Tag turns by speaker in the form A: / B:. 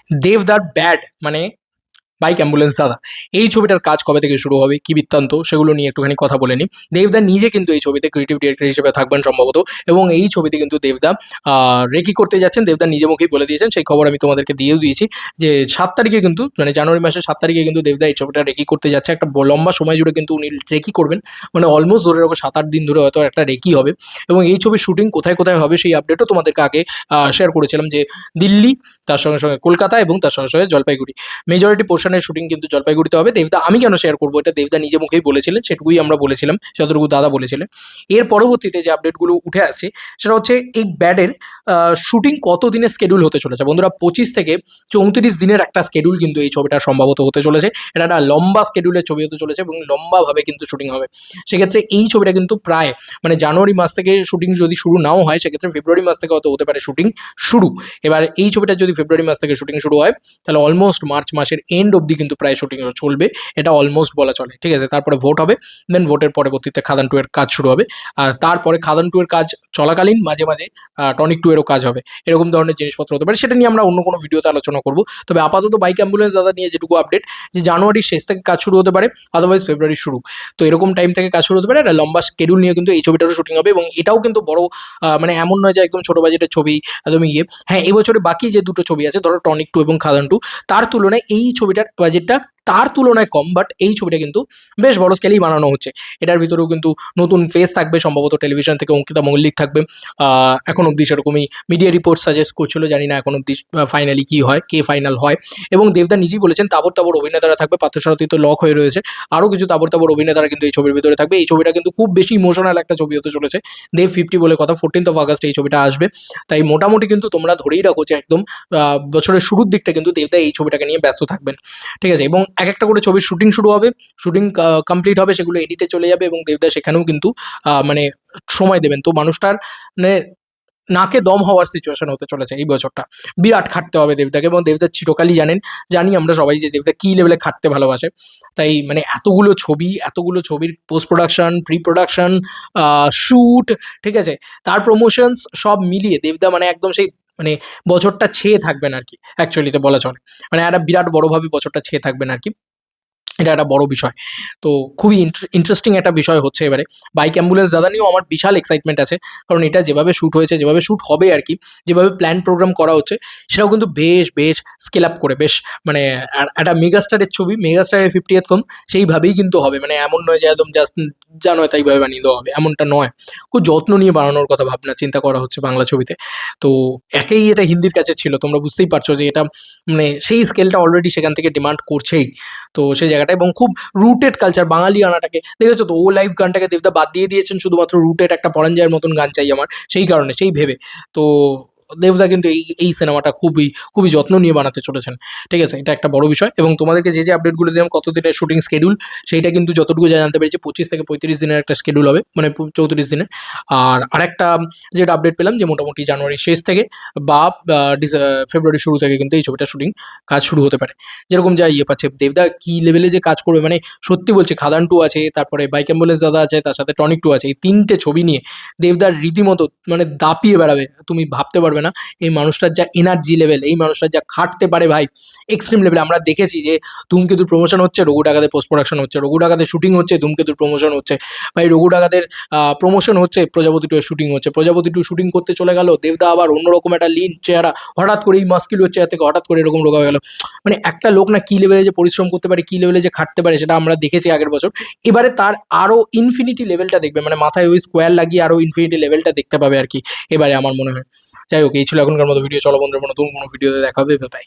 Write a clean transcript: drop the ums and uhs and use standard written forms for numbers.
A: দেবদার ব্যাড মানে bike ambulance দাদা, এই ছবিটার কাজ কবে থেকে শুরু হবে, কি বৃত্তান্ত, সেগুলো নিয়ে একটুখানি কথা বলে নিই। দেবদা নিজে কিন্তু এই ছবিতে ক্রিয়েটিভ ডিরেক্টর হিসেবে থাকবেন সম্ভবত, এবং এই ছবিতে কিন্তু দেবদা রেকি করতে যাচ্ছেন। দেবদা নিজে মুখেই বলে দিয়েছেন, সেই খবর আমি তোমাদেরকে দিয়েও দিয়েছি যে 7 তারিখে কিন্তু, মানে জানুয়ারি মাসের 7 তারিখে কিন্তু দেবদা এই ছবিটা রেকি করতে যাচ্ছে। একটা লম্বা সময় জুড়ে কিন্তু উনি রেকি করবেন, মানে অলমোস্ট ধরে রাখো 7-8 দিন ধরে হয়তো একটা রেকি হবে। এবং এই ছবির শুটিং কোথায় কোথায় হবে সেই আপডেটও তোমাদেরকে আগে শেয়ার করেছিলাম, যে দিল্লি, তার সঙ্গে সঙ্গে কলকাতা এবং তার সঙ্গে সঙ্গে জলপাইগুড়ি। মেজরিটি পোর্শনের শুটিং কিন্তু জলপাইগুড়িতে হবে। দেবদা, আমি কেন শেয়ার করবো এটা, দেবদা নিজে মুখেই বলেছিলেন, সেটুকুই আমরা বলেছিলাম, যতটুকু দাদা বলেছিলেন। এর পরবর্তীতে যে আপডেটগুলো উঠে আসছে সেটা হচ্ছে এই ব্যাডের শুটিং কত দিনের স্কেডিউল হতে চলেছে বন্ধুরা। 25 থেকে 34 দিনের একটা স্কেডিউল কিন্তু এই ছবিটা সম্ভবত হতে চলেছে। এটা একটা লম্বা স্কেডিউলের ছবি হতে চলেছে এবং লম্বাভাবে কিন্তু শুটিং হবে। সেক্ষেত্রে এই ছবিটা কিন্তু প্রায়, মানে জানুয়ারি মাস থেকে শুটিং যদি শুরু নাও হয়, সেক্ষেত্রে ফেব্রুয়ারি মাস থেকে হয়তো হতে পারে শুটিং শুরু। এবার এই ছবিটা যদি ফেব্রুয়ারি মাস থেকে শুটিং শুরু হয়, তাহলে অলমোস্ট মার্চ মাসের এন্ড অবধি কিন্তু প্রায় শুটিং চলবে, এটা অলমোস্ট বলা চলে। ঠিক আছে, তারপরে ভোট হবে, দেন ভোটের পরবর্তীতে খাদান 2 এর কাজ শুরু হবে। আর তারপরে খাদান 2 এর কাজ চলাকালীন মাঝে মাঝে টনিক 2 এরও কাজ হবে। এরকম ধরনের জিনিসপত্র হতে পারে, সেটা নিয়ে আমরা অন্য কোনো ভিডিওতে আলোচনা করব। তবে আপাতত বাইক অ্যাম্বুলেন্স দাদা নিয়ে যেটুকু আপডেট, যে জানুয়ারির শেষ থেকে কাজ শুরু হতে পারে, আদারওয়াইজ ফেব্রুয়ারি শুরু। তো এরকম টাইম থেকে কাজ শুরু হতে পারে। একটা লম্বা স্কেডিউল নিয়ে কিন্তু এই ছবিটারও শুটিং হবে, এবং এটাও কিন্তু বড়, মানে এমন নয় যে একদম ছোট বাজেটের ছবি, একদম ইয়ে। হ্যাঁ, এবছরে বাকি যে দুটো ছবি আছে, ধরো টনিক 2 এবং খাদান 2, তার তুলনায় এই ছবিটার বাজেটটা তার তুলনায় কম, বাট এই ছবিটা কিন্তু বেশ বড় স্কেলেই বানানো হচ্ছে। এটার ভিতরেও কিন্তু নতুন ফেস থাকবে, সম্ভবত টেলিভিশন থেকে অঙ্কিতা মল্লিক থাকবে। এখন অবধি সেরকমই মিডিয়া রিপোর্ট সাজেস্ট করছিল, জানি না এখন অবধি ফাইনালি কী হয়, কে ফাইনাল হয়। এবং দেবদা নিজেই বলেছেন তাবর তাবর অভিনেতারা থাকবে, পার্থসারথী তো লক হয়ে রয়েছে, আরও কিছু তাবর তাবর অভিনেতারা কিন্তু এই ছবির ভিতরে থাকবে। এই ছবিটা কিন্তু খুব বেশি ইমোশনাল একটা ছবি হতে চলেছে। দেব 50 বলে কথা, 14th অগাস্ট এই ছবিটা আসবে। তাই মোটামুটি কিন্তু তোমরা ধরেই রাখো যে একদম বছরের শুরুর দিকটা কিন্তু দেবদা এই ছবিটাকে নিয়ে ব্যস্ত থাকবেন। ঠিক আছে, এবং এক একটা করে ছবির শুটিং শুরু হবে, শুটিং কমপ্লিট হবে, সেগুলো এডিটে চলে যাবে, এবং দেবদা সেখানেও কিন্তু মানে সময় দেবেন। তো মানুষটার মানে নাকে দম হওয়ার সিচুয়েশন হতে চলেছে এই বছরটা। বিরাট খাটতে হবে দেবদাকে, এবং দেবদা চিরকালই জানি আমরা সবাই যে দেবদা কী লেভেলে খাটতে ভালোবাসে। তাই মানে এতগুলো ছবি, এতগুলো ছবির post production, pre production, shoot, ঠিক আছে, তার প্রমোশনস সব মিলিয়ে দেবদা মানে একদম সেই, মানে বছরটা ছেয়ে থাকবেন আর কি, অ্যাকচুয়ালিতে বলা চলে। মানে একটা বিরাট বড়োভাবে বছরটা ছেয়ে থাকবেন আর কি। এটা একটা বড় বিষয়। তো খুবই ইন্টারেস্টিং একটা বিষয় হচ্ছে এবারে। বাইক অ্যাম্বুলেন্স দাদা নিয়েও আমার বিশাল এক্সাইটমেন্ট আছে। কারণ এটা যেভাবে শ্যুট হয়েছে, যেভাবে শ্যুট হবে আর কি, যেভাবে প্ল্যান প্রোগ্রাম করা হচ্ছে, সেটাও কিন্তু বেশ স্কেল আপ করে, বেশ মানে একটা মেগাস্টারের ছবি, মেগাস্টারের 50th ফিল্ম, সেইভাবেই কিন্তু হবে। মানে এমন নয় যে একদম জাস্ট যা নয় তাইভাবে বানিয়ে দেওয়া হবে, এমনটা নয়। খুব যত্ন নিয়ে বানানোর কথা ভাবনা চিন্তা করা হচ্ছে বাংলা ছবিতে। তো একেই এটা হিন্দির কাছে ছিল, তোমরা বুঝতেই পারছো যে এটা মানে সেই স্কেলটা অলরেডি সেখান থেকে ডিমান্ড করছেই। তো সেই জায়গাটা, এবং খুব রুটেড কালচার, বাঙালি আনাটাকে দেখেছো তো, ও লাইভ গানটাকে দেবদা বাদ দিয়ে দিয়েছেন, শুধুমাত্র রুটেড একটা পরাঞ্জয়ের মতন গান চাই আমার, সেই কারণে, সেই ভেবে। তো দেবদা কিন্তু এই সিনেমাটা খুবই যত্ন নিয়ে বানাতে চলেছেন। ঠিক আছে, এটা একটা বড় বিষয়। এবং তোমাদেরকে যে আপডেটগুলো দিলাম কত দিনের শুটিং স্কেডিউল, সেইটা কিন্তু যতটুকু যা জানতে পেরেছি 25 থেকে 35 দিনের একটা স্কেডিউল হবে, মানে 34 দিনের। আর আরেকটা যেটা আপডেট পেলাম, যে মোটামুটি জানুয়ারির শেষ থেকে বা ফেব্রুয়ারির শুরু থেকে কিন্তু এই ছবিটা শুটিং কাজ শুরু হতে পারে। যেরকম যা ইয়ে পাচ্ছে দেবদা, কি লেভেলে যে কাজ করবে, মানে সত্যি বলছি, খাদান 2 আছে, তারপরে বাইক অ্যাম্বুলেন্স দাদা আছে, তার সাথে টনিক 2 আছে, এই 3টে ছবি নিয়ে দেবদার রীতিমতো মানে দাপিয়ে বেড়াবে। তুমি ভাবতে পারবে না এই মানুষটার যা এনার্জি লেভেল, এই মানুষটার যা খাটতে পারে ভাই, এক্সট্রিম লেভেলে। আমরা দেখেছি যে ধূমকেতুর প্রমোশন হচ্ছে, রঘু ডাকাতের পোস্ট প্রোডাকশন হচ্ছে, রঘু ডাকাতের শুটিং হচ্ছে, ধূমকেতুর প্রমোশন হচ্ছে। ভাই রঘু ডাকাতের প্রমোশন হচ্ছে, প্রজাপতি 2 এর শুটিং হচ্ছে, প্রজাপতি 2 শুটিং করতে চলে গেল দেবদা, আবার অন্যরকম একটা লিন চেহারা, হঠাৎ করে এই মাস্কিউলার চেহারা থেকে হঠাৎ করে এরকম রোগা হয়ে গেল। মানে একটা লোক না কী লেভেলে যে পরিশ্রম করতে পারে, কী লেভেলে যে খাটতে পারে, সেটা আমরা দেখেছি আগের বছর। এবারে তার আরও ইনফিনিটি লেভেলটা দেখবে, মানে মাথায় ওই স্কোয়ার লাগিয়ে আরও ইনফিনিটি লেভেলটা দেখতে পাবে আর কি এবারে, আমার মনে হয়। যাই হোক, এই ছিল এখনকার মতো ভিডিও। চলো বন্ধুরা, নতুন কোনো ভিডিওতে দেখা হবে, বাই।